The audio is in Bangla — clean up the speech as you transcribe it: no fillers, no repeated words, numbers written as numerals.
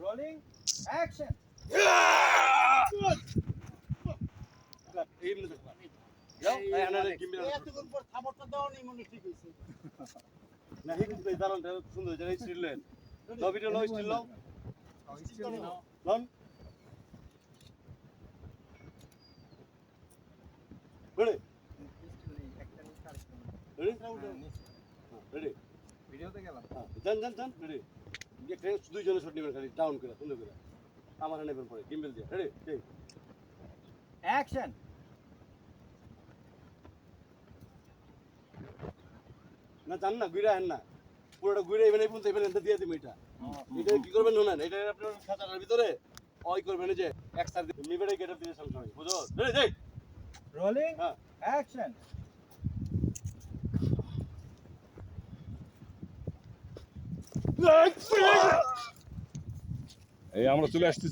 Rolling action. এইমনে দেখবা যাও এই আনারে গিম্বিল এতক্ষণ পর খাবারটা দাও নেই মনে ঠিক হইছে না হে কিন্তু দারুণ সুন্দর হয়েছে এই স্টিল লেন দাও ভিডিও লও স্টিল লও লন রেডি রেডি রেডি ভিডিওতে গেলাম। যান রেডি একটা দুইজনের শট নেবেন খালি ডাউন করে সুন্দর করে আমার নেবেন পরে গিম্বিল দিয়ে রেডি ঠিক অ্যাকশন। না জান না ঘুরে আহেন না পুরোটা ঘুরে এখানে পর্যন্ত এখানে দিয়ে দিবেন এটা কি করবেন না এটা আপনার খাতার ভিতরে ওই করবেন এই যে এক সাইড নিবেড়ে গেট দিয়ে সবসময় বুঝো রেডি যাই রোলিং হ্যাঁ অ্যাকশন। এই আমরা চলে আসছি